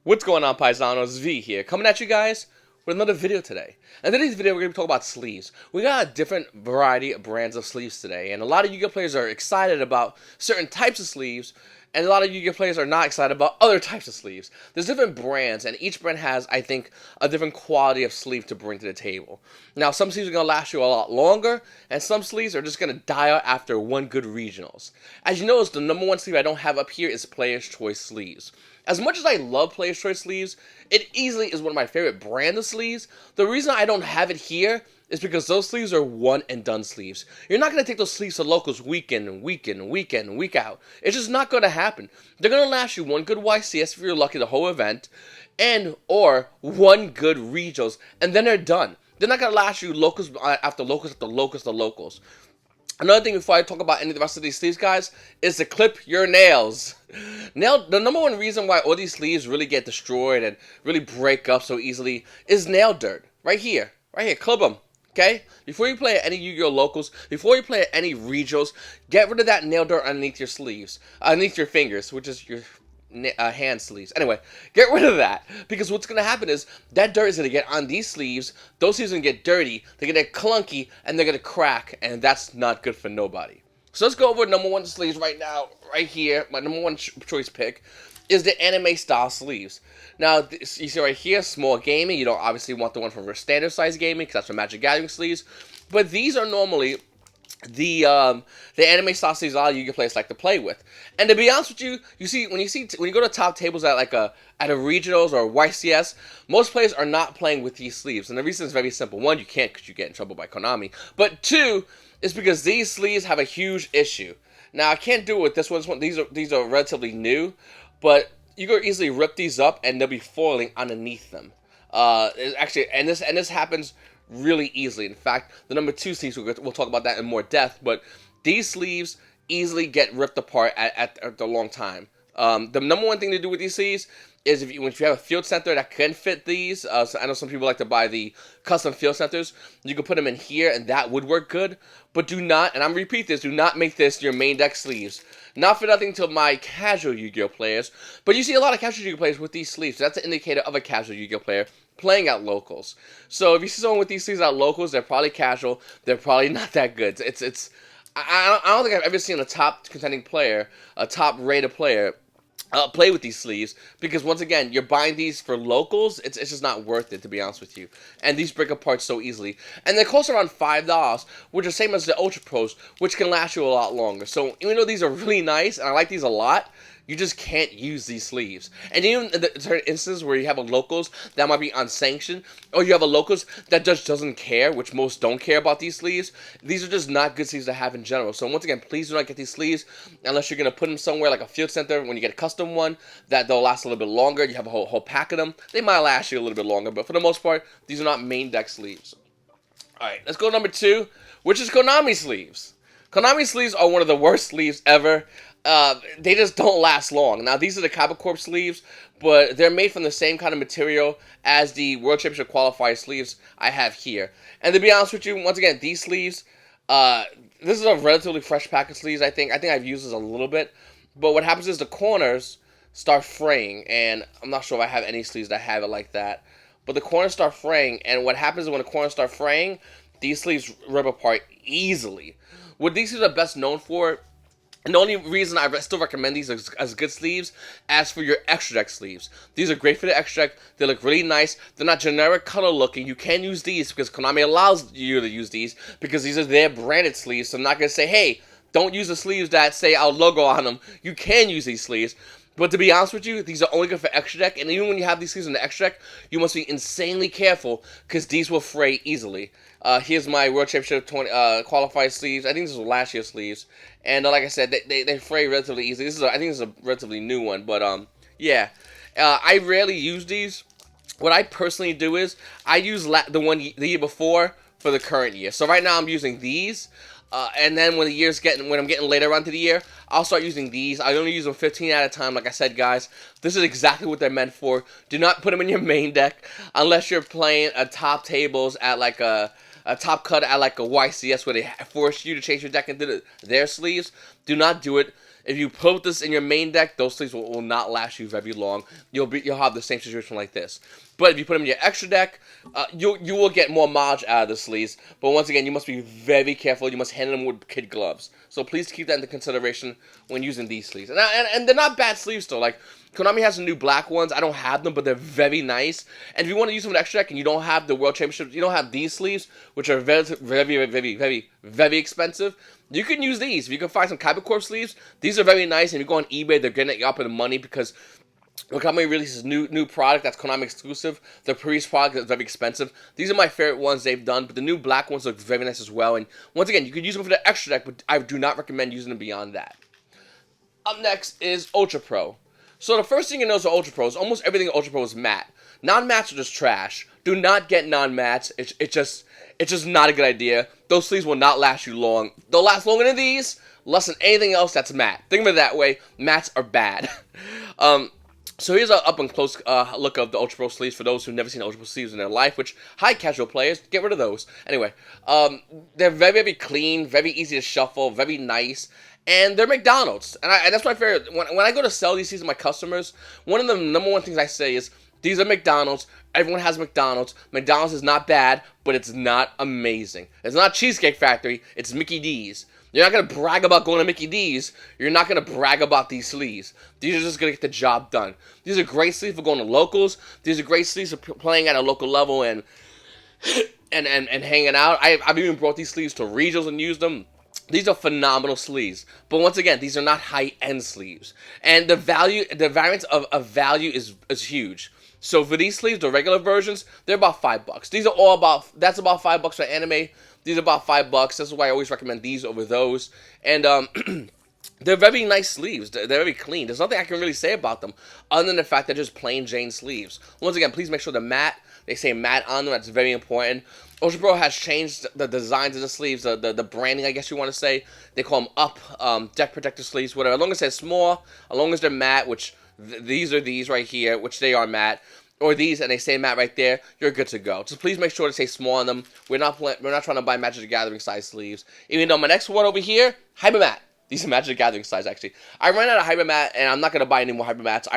What's going on, Paisanos? V here, coming at you guys with another video today. In today's video, we're going to be talking about sleeves. We got a different variety of brands of sleeves today, and a lot of Yu-Gi-Oh players are excited about certain types of sleeves, and a lot of Yu-Gi-Oh players are not excited about other types of sleeves. There's different brands, and each brand has, I think, a different quality of sleeve to bring to the table. Now, some sleeves are going to last you a lot longer, and some sleeves are just going to die out after one good regionals. As you notice, the number one sleeve I don't have up here is Player's Choice sleeves. As much as I love Player's Choice sleeves, it easily is one of my favorite brand of sleeves. The reason I don't have it here is because those sleeves are one and done sleeves. You're not going to take those sleeves to locals week in and week in and week in and week out. It's just not going to happen. They're going to last you one good YCS if you're lucky the whole event, and or one good regionals, and then they're done. They're not going to last you locals after locals after locals after locals. Another thing before I talk about any of the rest of these sleeves, guys, is to clip your nails. The number one reason why all these sleeves really get destroyed and really break up so easily is nail dirt. Right here. Right here. Clip them. Okay? Before you play at any Yu-Gi-Oh! Locals, before you play at any regionals, get rid of that nail dirt underneath your sleeves. Underneath your fingers, which is your hand sleeves. Anyway, get rid of that, because what's going to happen is that dirt is going to get on these sleeves. Those sleeves are going to get dirty, they're going to get clunky, and they're going to crack, and that's not good for nobody. So let's go over number one sleeves right now. Right here, my number one choice pick is the anime style sleeves. Now, you see right here, small gaming. You don't obviously want the one from standard size gaming, because that's for Magic Gathering sleeves, but these are normally the anime style sleeves a lot of Yu-Gi-Oh players like to play with. And to be honest with you, when you go to top tables at a regionals or YCS, most players are not playing with these sleeves. And the reason is very simple. One, you can't because you get in trouble by Konami. But two, is because these sleeves have a huge issue. Now I can't do it with this one. These are relatively new, but you can easily rip these up and they'll be foiling underneath them. Actually, and this happens really easily. In fact, the number two sleeves, we'll talk about that in more depth, but these sleeves easily get ripped apart at a long time. The number one thing to do with these sleeves is if you have a field center that can fit these, so I know some people like to buy the custom field centers, you can put them in here and that would work good, but do not, and I'm going to repeat this, do not make this your main deck sleeves. Not for nothing to my casual Yu-Gi-Oh players, but you see a lot of casual Yu-Gi-Oh players with these sleeves, so that's an indicator of a casual Yu-Gi-Oh player playing at locals. So if you see someone with these sleeves at locals, they're probably casual, they're probably not that good. I don't think I've ever seen a top contending player, a top rated player, play with these sleeves, because once again, you're buying these for locals, it's just not worth it, to be honest with you. And these break apart so easily. And they cost around $5, which is the same as the Ultra Pros, which can last you a lot longer. So even though these are really nice, and I like these a lot, you just can't use these sleeves. And even in certain instances where you have a locals that might be unsanctioned, or you have a locals that just doesn't care, which most don't care about these sleeves, these are just not good sleeves to have in general. So once again, please do not get these sleeves unless you're going to put them somewhere like a field center when you get a custom one, that they'll last a little bit longer. You have a whole pack of them. They might last you a little bit longer, but for the most part, these are not main deck sleeves. Alright, let's go to number two, which is KONAMI sleeves. KONAMI sleeves are one of the worst sleeves ever. They just don't last long. Now, these are the Kappa Corp sleeves, but they're made from the same kind of material as the World Championship Qualifier sleeves I have here. And to be honest with you, once again, these sleeves, this is a relatively fresh pack of sleeves, I think. I think I've used this a little bit. But what happens is the corners start fraying, and I'm not sure if I have any sleeves that have it like that. But the corners start fraying, and what happens is when the corners start fraying, these sleeves rip apart easily. What these sleeves are best known for, and the only reason I still recommend these as good sleeves, as for your extra deck sleeves. These are great for the extra deck. They look really nice. They're not generic color looking. You can use these because Konami allows you to use these because these are their branded sleeves. So I'm not going to say, hey, don't use the sleeves that say our logo on them. You can use these sleeves. But to be honest with you, these are only good for extra deck, and even when you have these sleeves in the extra deck, you must be insanely careful, because these will fray easily. Here's my World Championship qualified sleeves. I think this was last year's sleeves, and like I said, they fray relatively easily. I think this is a relatively new one, but yeah. I rarely use these. What I personally do is, I use the year before for the current year. So right now I'm using these. And then when I'm getting later on to the year, I'll start using these. I only use them 15 at a time, like I said, guys. This is exactly what they're meant for. Do not put them in your main deck unless you're playing top tables at like a top cut at like a YCS where they force you to change your deck into their sleeves. Do not do it. If you put this in your main deck, those sleeves will not last you very long. You'll have the same situation like this. But if you put them in your extra deck, you will get more mileage out of the sleeves. But once again, you must be very careful. You must handle them with kid gloves. So please keep that into consideration when using these sleeves. And they're not bad sleeves though. Like, Konami has some new black ones. I don't have them, but they're very nice. And if you want to use them in extra deck and you don't have the World Championship, you don't have these sleeves, which are very expensive, you can use these. If you can find some Kyber Corp sleeves, these are very nice. And if you go on eBay, they're getting you up in the money because when Konami releases new product that's Konami exclusive, the previous product is very expensive. These are my favorite ones they've done, but the new black ones look very nice as well. And once again, you can use them for the extra deck, but I do not recommend using them beyond that. Up next is Ultra Pro. So the first thing you notice with Ultra Pro is almost everything in Ultra Pro is matte. Non-mattes are just trash. Do not get non-mattes. It's just not a good idea. Those sleeves will not last you long. They'll last longer than these, less than anything else that's matte. Think of it that way. Mattes are bad. So here's an up-and-close look of the Ultra Pro sleeves for those who've never seen Ultra Pro sleeves in their life, which, hi, casual players, get rid of those. Anyway, they're very clean, very easy to shuffle, very nice. And they're McDonald's, and that's my favorite. When I go to sell these to my customers, one of the number one things I say is, these are McDonald's. Everyone has McDonald's. McDonald's is not bad, but it's not amazing. It's not Cheesecake Factory. It's Mickey D's. You're not going to brag about going to Mickey D's. You're not going to brag about these sleeves. These are just going to get the job done. These are great sleeves for going to locals. These are great sleeves for playing at a local level and hanging out. I've even brought these sleeves to regionals and used them. These are phenomenal sleeves, but once again, these are not high-end sleeves, and the variance of value is huge. So for these sleeves, the regular versions, they're about $5. These are all that's about $5 for anime. These are about $5. That's why I always recommend these over those, and they're very nice sleeves. They're very clean. There's nothing I can really say about them other than the fact they're just plain Jane sleeves. Once again, please make sure they're matte. They say matte on them. That's very important. Ultra Pro has changed the designs of the sleeves, the branding, I guess you want to say. They call them up, deck protector sleeves, whatever. As long as they're small, as long as they're matte, which these are these right here, which they are matte, or these and they say matte right there, you're good to go. Just please make sure to say small on them. We're not trying to buy Magic the Gathering size sleeves. Even though my next one over here, Hyper Matte. These are Magic the Gathering size actually. I ran out of Hyper Matte and I'm not gonna buy any more Hyper Mattes.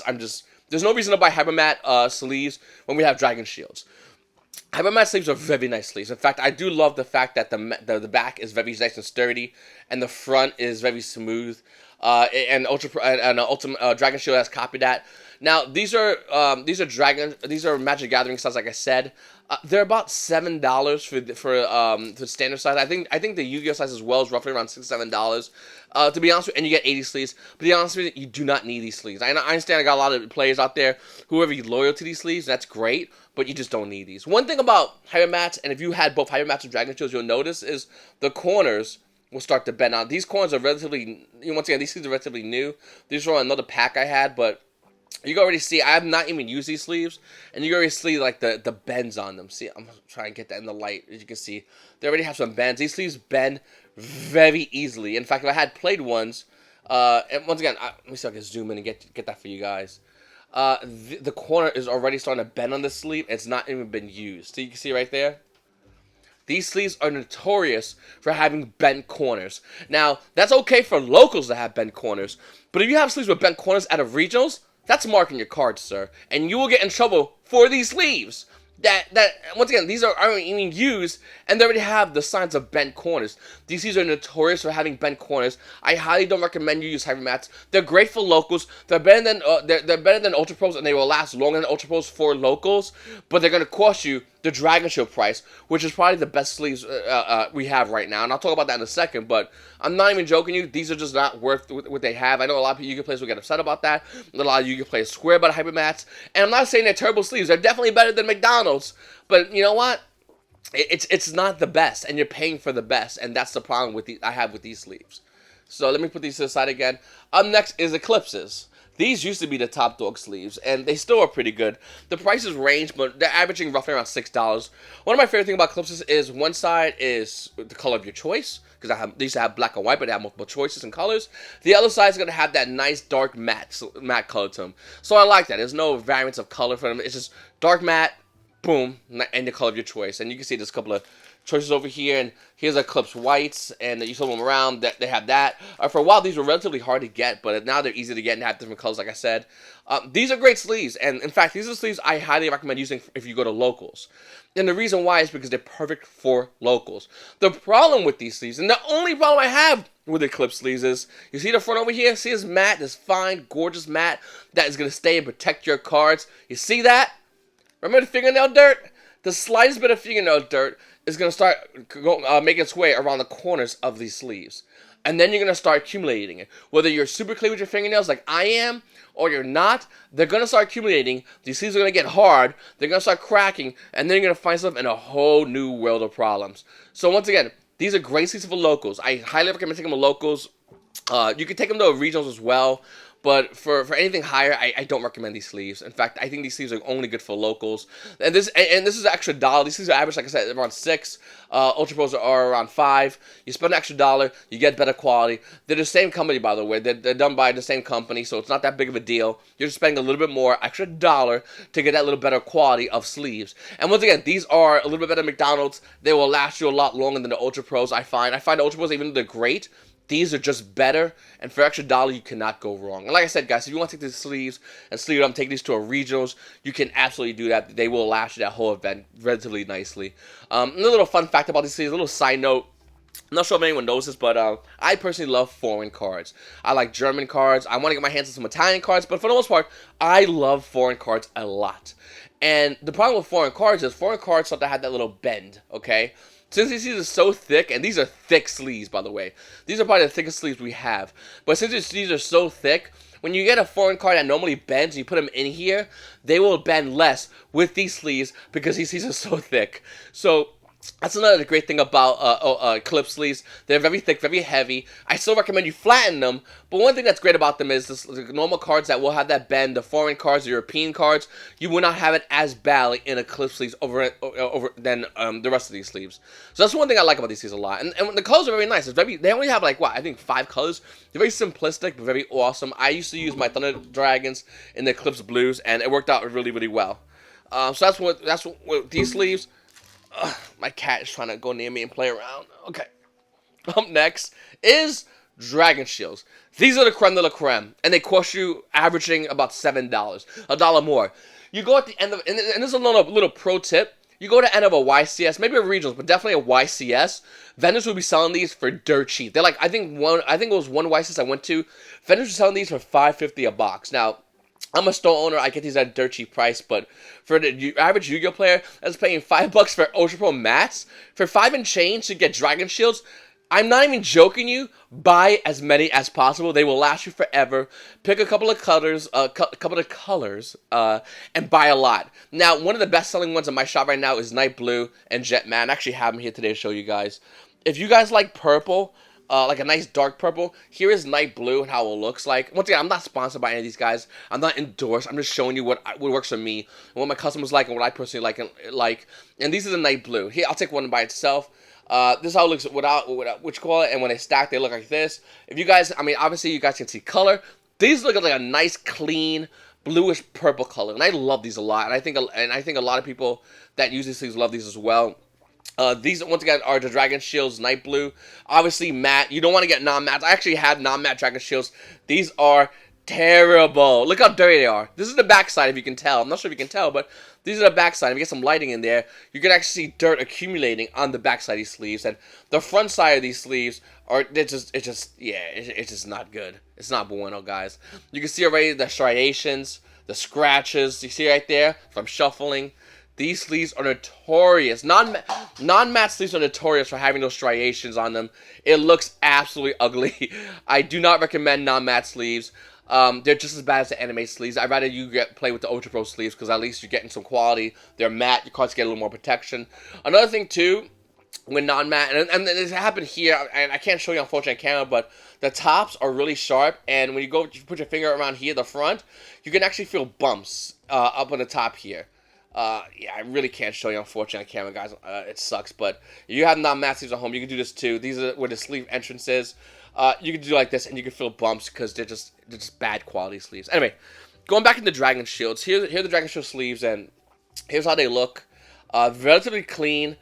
I'm just there's no reason to buy Hyper Matte sleeves when we have Dragon Shields. Hyper Matte sleeves are very nice sleeves. In fact, I do love the fact that the back is very nice and sturdy, and the front is very smooth. And Ultimate Dragon Shield has copied that. Now these are Magic the Gathering size, like I said. They're about $7 for standard size. I think the Yu-Gi-Oh size as well is roughly around $6-7. To be honest with you, and you get 80 sleeves. But to be honest with you, you do not need these sleeves. I understand I got a lot of players out there who are very loyal to these sleeves. That's great, but you just don't need these. One thing about Hyper Mattes, and if you had both Hyper Mattes and Dragon Shields, you'll notice is the corners will start to bend out. These corners are relatively, once again, these sleeves are relatively new. These are on another pack I had, but you can already see I have not even used these sleeves, and you can already see like the bends on them. See, I'm trying to get that in the light. As you can see, they already have some bends. These sleeves bend very easily. In fact, if I had played ones, and once again, let me see if I can zoom in and get that for you guys. The corner is already starting to bend on the sleeve. It's not even been used. So you can see right there. These sleeves are notorious for having bent corners. Now, that's okay for locals to have bent corners, but if you have sleeves with bent corners out of regionals, that's marking your cards, sir, and you will get in trouble for these sleeves. That once again, these aren't even used, and they already have the signs of bent corners. These sleeves are notorious for having bent corners. I highly don't recommend you use Hyper Mattes. They're great for locals. They're better than they're better than Ultra Pros, and they will last longer than Ultra Pros for locals. But they're gonna cost you the Dragon Shield price, which is probably the best sleeves we have right now. And I'll talk about that in a second. But I'm not even joking you. These are just not worth what they have. I know a lot of Yu-Gi-Oh players will get upset about that. A lot of Yu-Gi-Oh players swear about Hyper Mattes. And I'm not saying they're terrible sleeves. They're definitely better than McDonald's. But you know what? It's not the best, and you're paying for the best, and that's the problem I have with these sleeves. So let me put these to the side again. Up next is Eclipses. These used to be the top dog sleeves, and they still are pretty good. The prices range, but they're averaging roughly around $6. One of my favorite things about Eclipses is one side is the color of your choice, because they used to have black and white, but they have multiple choices and colors. The other side is going to have that nice dark matte color to them. So I like that. There's no variance of color for them. It's just dark matte, boom, and the color of your choice. And you can see there's a couple of choices over here, and here's Eclipse whites, and you saw them around. That they have that. For a while, these were relatively hard to get, but now they're easy to get and have different colors, like I said. These are great sleeves, and in fact, these are sleeves I highly recommend using if you go to locals. And the reason why is because they're perfect for locals. The problem with these sleeves, and the only problem I have with Eclipse sleeves is, you see the front over here? See this mat, this fine, gorgeous mat that is going to stay and protect your cards? You see that? Remember the fingernail dirt? The slightest bit of fingernail dirt is going to start making its way around the corners of these sleeves. And then you're going to start accumulating it. Whether you're super clean with your fingernails like I am, or you're not, they're going to start accumulating. These sleeves are going to get hard. They're going to start cracking. And then you're going to find yourself in a whole new world of problems. So once again, these are great sleeves for locals. I highly recommend taking them to locals. You can take them to regionals as well. But for anything higher, I don't recommend these sleeves. In fact, I think these sleeves are only good for locals. And this is an extra $1. These sleeves are average, like I said, around $6. Ultra Pros are around $5. You spend an extra $1, you get better quality. They're the same company, by the way. They're done by the same company, so it's not that big of a deal. You're just spending a little bit more, extra $1, to get that little better quality of sleeves. And once again, these are a little bit better than McDonald's. They will last you a lot longer than the Ultra Pros, I find. I find the Ultra Pros, even though they're great, these are just better, and for extra $1, you cannot go wrong. And like I said, guys, if you want to take these sleeves and sleeve them, take these to a regionals, you can absolutely do that. They will last you that whole event relatively nicely. A little fun fact about these sleeves, a little side note. I'm not sure if anyone knows this, but I personally love foreign cards. I like German cards. I want to get my hands on some Italian cards, but for the most part, I love foreign cards a lot. And the problem with foreign cards is foreign cards start to have that little bend, okay? Since these sleeves are so thick, and these are thick sleeves, by the way. These are probably the thickest sleeves we have. But since these are so thick, when you get a foreign card that normally bends and you put them in here, they will bend less with these sleeves because these sleeves are so thick. So that's another great thing about Eclipse sleeves. They're very thick, very heavy. I still recommend you flatten them, but one thing that's great about them is the normal cards that will have that bend, the foreign cards, the European cards, you will not have it as badly in Eclipse sleeves over than the rest of these sleeves. So that's one thing I like about these sleeves a lot. And the colors are very nice. They only have like, I think 5 colors. They're very simplistic, but very awesome. I used to use my Thunder Dragons in the Eclipse blues, and it worked out really, really well. So that's what these sleeves. My cat is trying to go near me and play around. Okay. Up next is Dragon Shields. These are the creme de la creme, and they cost you averaging about $7, $1 more. You go at the end of, and this is a little pro tip. You go to the end of a YCS, maybe a regionals, but definitely a YCS. Vendors will be selling these for dirt cheap. They're like, I think it was one YCS I went to. Vendors were selling these for $5.50 a box. Now, I'm a store owner, I get these at a dirt cheap price, but for the average Yu-Gi-Oh player that's paying $5 for Ultra Pro mats, for 5 and change to get Dragon Shields, I'm not even joking you, buy as many as possible. They will last you forever. Pick a couple of colors, and buy a lot. Now, one of the best-selling ones in my shop right now is Night Blue and Jet Matte. I actually have them here today to show you guys. If you guys like purple, like a nice dark purple, here is Night Blue and how it looks like. Once again, I'm not sponsored by any of these guys. I'm not endorsed. I'm just showing you what works for me, and what my customers like, and what I personally like. And these are the Night Blue. Here, I'll take one by itself. This is how it looks without what you call it, and when they stack, they look like this. If you guys, I mean, obviously you guys can see color. These look like a nice, clean, bluish purple color, and I love these a lot. And I think a lot of people that use these things love these as well. These, once again, are the Dragon Shields Night Blue. Obviously, matte. You don't want to get non-matte. I actually have non-matte Dragon Shields. These are terrible. Look how dirty they are. This is the backside, if you can tell. I'm not sure if you can tell, but these are the backside. If you get some lighting in there, you can actually see dirt accumulating on the backside of these sleeves. And the front side of these sleeves it's just not good. It's not bueno, guys. You can see already the striations, the scratches. You see right there from shuffling. These sleeves are notorious. Non-matte sleeves are notorious for having those striations on them. It looks absolutely ugly. I do not recommend non-matte sleeves. They're just as bad as the anime sleeves. I'd rather you play with the Ultra Pro sleeves because at least you're getting some quality. They're matte. Your cards get a little more protection. Another thing, too, with non-matte, and this happened here, and I can't show you unfortunately on camera, but the tops are really sharp, and when you put your finger around here, the front, you can actually feel bumps up on the top here. Yeah, I really can't show you, unfortunately, on camera, guys. It sucks, but if you have non-matte sleeves at home, you can do this too. These are where the sleeve entrance is. You can do like this, and you can feel bumps because they're just bad quality sleeves. Anyway, going back into Dragon Shields, here are the Dragon Shield sleeves, and here's how they look. Relatively clean.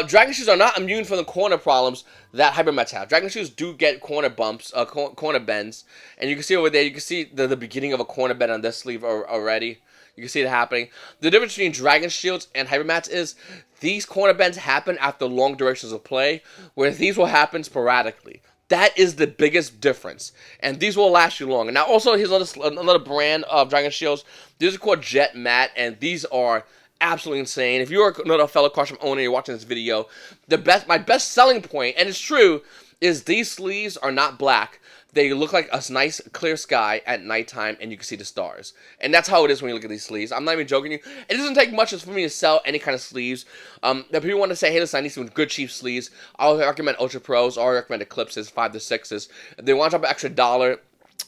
Dragon Shoes are not immune from the corner problems that Hypermets have. Dragon Shoes do get corner bumps, corner bends, and you can see over there, you can see the beginning of a corner bend on this sleeve already. You can see it happening. The difference between Dragon Shields and Hypermats is these corner bends happen after long durations of play, where these will happen sporadically. That is the biggest difference, and these will last you long. And now also, here's another brand of Dragon Shields. These are called Jet Matte, and these are absolutely insane. If you're another fellow custom owner, you're watching this video, my best selling point, and it's true, is these sleeves are not black. They look like a nice clear sky at nighttime, and you can see the stars. And that's how it is when you look at these sleeves. I'm not even joking you. It doesn't take much for me to sell any kind of sleeves. If people want to say, hey, listen, I need some good cheap sleeves, I'll recommend Ultra Pros, or I'll recommend Eclipses, 5 to 6s. If they want to drop an extra $1,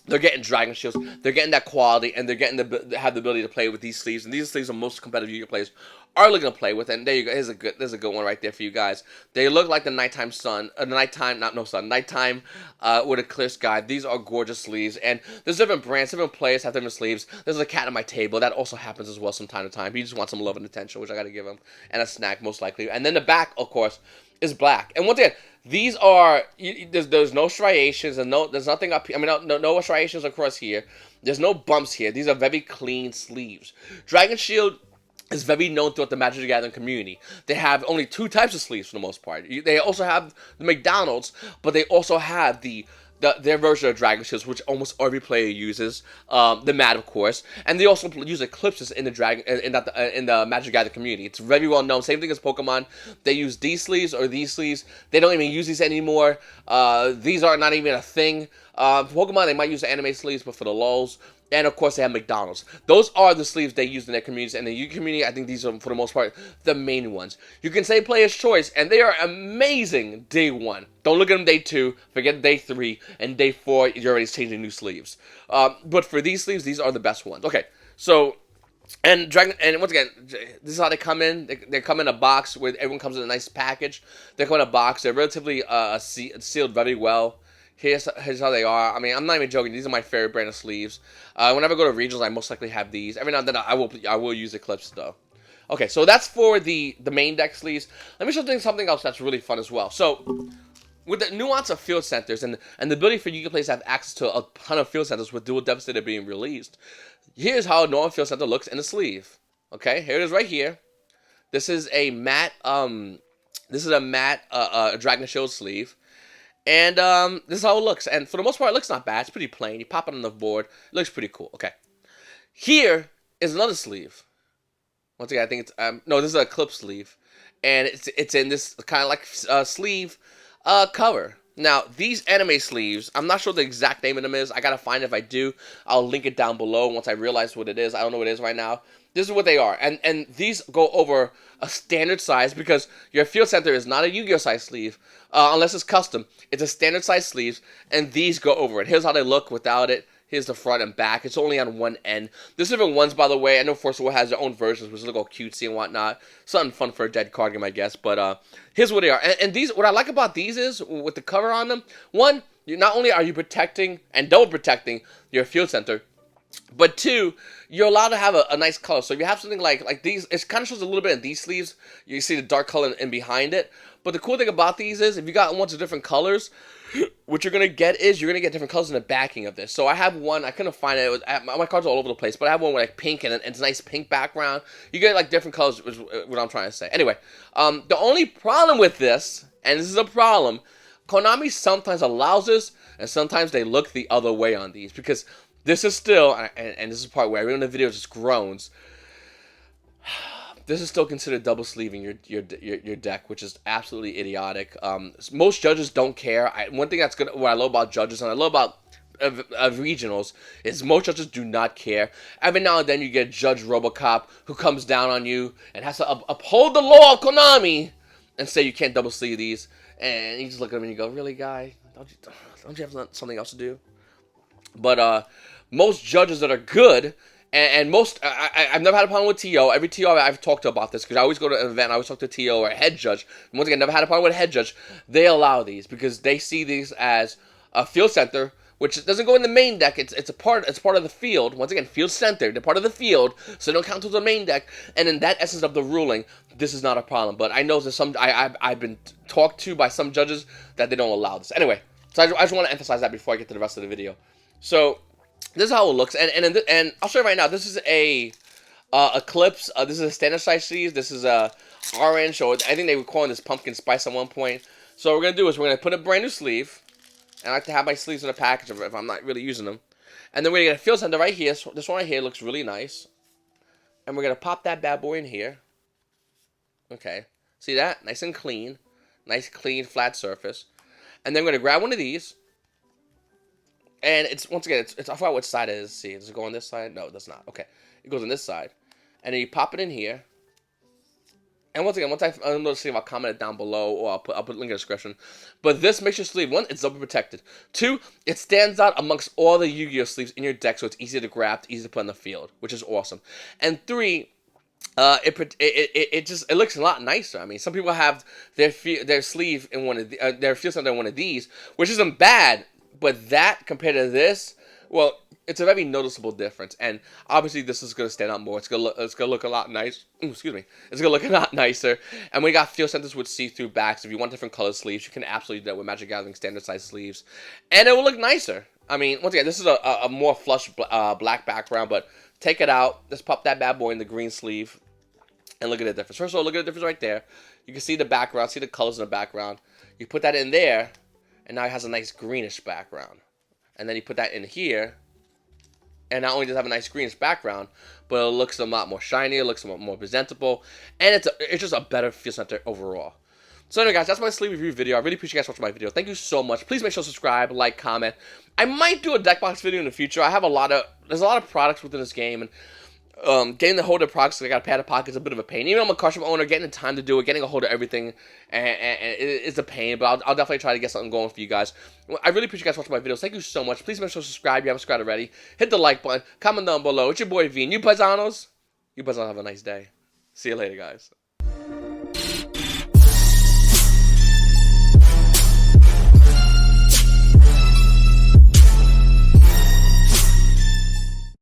they're getting Dragon Shields, they're getting that quality, and they're getting have the ability to play with these sleeves. And these sleeves are most competitive Yu-Gi-Oh players are looking to play with. And there you go. There's a good one right there for you guys. They look like the nighttime sun, nighttime with a clear sky. These are gorgeous sleeves, and there's different brands, different players have different sleeves. There's a cat on my table that also happens as well from time to time. He just wants some love and attention, which I got to give him, and a snack most likely. And then the back, of course, is black. And once again, these are there's no striations and there's nothing up here. I mean, no striations across here. There's no bumps here. These are very clean sleeves. Dragon Shield is very known throughout the Magic the Gathering community. They have only 2 types of sleeves for the most part. They also have the McDonald's, but they also have their version of Dragon Shields, which almost every player uses. The matte, of course, and they also use Eclipses in the Magic the Gathering community. It's very well known. Same thing as Pokemon. They use these sleeves or these sleeves. They don't even use these anymore. These are not even a thing. Pokemon, they might use the anime sleeves, but for the lulz. And of course, they have McDonald's. Those are the sleeves they use in their communities. And the Yu community, I think these are, for the most part, the main ones. You can say player's choice, and they are amazing day 1. Don't look at them day 2, forget day 3, and day 4, you're already changing new sleeves. But for these sleeves, these are the best ones. Okay, so, and once again, this is how they come in. They come in a box where everyone comes in a nice package. They come in a box. They're relatively sealed very well. Here's how they are. I mean, I'm not even joking. These are my favorite brand of sleeves. Whenever I go to regionals, I most likely have these. Every now and then, I will use Eclipse though. Okay, so that's for the main deck sleeves. Let me show you something else that's really fun as well. So, with the nuance of field centers and the ability for Yu-Gi-Oh players to have access to a ton of field centers with Dual Devastator being released, here's how a normal field center looks in the sleeve. Okay, here it is right here. This is a matte Dragon Shield sleeve. And this is how it looks. And for the most part, it looks not bad. It's pretty plain. You pop it on the board. It looks pretty cool. Okay. Here is another sleeve. Once again, I think it's no, this is a clip sleeve, and it's in this kind of like sleeve cover. Now these anime sleeves, I'm not sure the exact name of them is. I gotta find it. If I do, I'll link it down below once I realize what it is. I don't know what it is right now. This is what they are, and these go over a standard size because your field center is not a Yu-Gi-Oh size sleeve unless it's custom. It's a standard size sleeves, and these go over it. Here's how they look without it. Here's the front and back. It's only on one end. There's different ones, by the way. I know Force War has their own versions, which look all cutesy and whatnot. Something fun for a dead card game, I guess. But here's what they are. And these, what I like about these is, with the cover on them, one, not only are you protecting and double protecting your field center, but two, you're allowed to have a nice color. So if you have something like these, it kind of shows a little bit in these sleeves. You see the dark color in behind it. But the cool thing about these is, if you got ones of different colors, what you're going to get is, you're going to get different colors in the backing of this. So I have one, I couldn't find it, my cards are all over the place, but I have one with like pink and it's a nice pink background. You get like different colors, is what I'm trying to say. Anyway, the only problem with this, and this is a problem, Konami sometimes allows this, and sometimes they look the other way on these, because this is still, and this is the part where everyone in the video just groans, this is still considered double sleeving your deck, which is absolutely idiotic. Most judges don't care. One thing that's good, what I love about judges, and I love about regionals, is most judges do not care. Every now and then you get Judge Robocop who comes down on you and has to uphold the law of Konami and say you can't double sleeve these. And you just look at him and you go, really, guy? Don't you have something else to do? But most judges that are good, and most, I've never had a problem with TO. Every TO I've talked to about this, because I always go to an event, I always talk to TO or a head judge. And once again, never had a problem with a head judge. They allow these because they see these as a field center which doesn't go in the main deck. It's part of the field. Once again, field center. They're part of the field, so they don't count to the main deck. And in that essence of the ruling, this is not a problem. But I know that I've been talked to by some judges that they don't allow this. Anyway, so I just want to emphasize that before I get to the rest of the video. So this is how it looks, and I'll show you right now. This is a Eclipse. This is a standard size sleeve. This is a orange, or I think they were calling this pumpkin spice at one point. So what we're gonna do is we're gonna put a brand new sleeve. And I like to have my sleeves in a package if I'm not really using them. And then we're gonna get a field center right here. So this one right here looks really nice. And we're gonna pop that bad boy in here. Okay, see that? Nice and clean, nice clean flat surface. And then we're gonna grab one of these. And it's once again, it's I forgot which side it is. See, does it go on this side? No, it does not. Okay, it goes on this side. And then you pop it in here. And once again, I'm going to see if I'll comment it down below, or I'll put a link in the description. But this makes your sleeve, one, it's double protected. Two, it stands out amongst all the Yu-Gi-Oh sleeves in your deck, so it's easy to grab, easy to put in the field, which is awesome. And three, it looks a lot nicer. I mean, some people have their sleeve in one of their field center in one of these, which isn't bad, but that compared to this, well, it's a very noticeable difference, and obviously this is going to stand out more. It's gonna look a lot nice. Excuse me. It's gonna look a lot nicer. And we got field centers with see-through backs. If you want different color sleeves, you can absolutely do that with Magic Gathering standard size sleeves, and it will look nicer. I mean, once again, this is a more flush black background, but take it out. Just pop that bad boy in the green sleeve, and look at the difference. First of all, look at the difference right there. You can see the background, see the colors in the background. You put that in there, and now it has a nice greenish background. And then you put that in here. And not only does it have a nice greenish background, but it looks a lot more shiny, it looks a lot more presentable, and it's just a better field center overall. So anyway, guys, that's my sleeve review video. I really appreciate you guys watching my video. Thank you so much. Please make sure to subscribe, like, comment. I might do a deck box video in the future. There's a lot of products within this game, and getting the hold of products, I got a pad of pockets, a bit of a pain. Even though I'm a custom owner, getting the time to do it, getting a hold of everything, and it's a pain. But I'll definitely try to get something going for you guys. I really appreciate you guys watching my videos. Thank you so much. Please make sure to subscribe if you haven't subscribed already. Hit the like button. Comment down below. It's your boy V. And you paisanos, have a nice day. See you later, guys.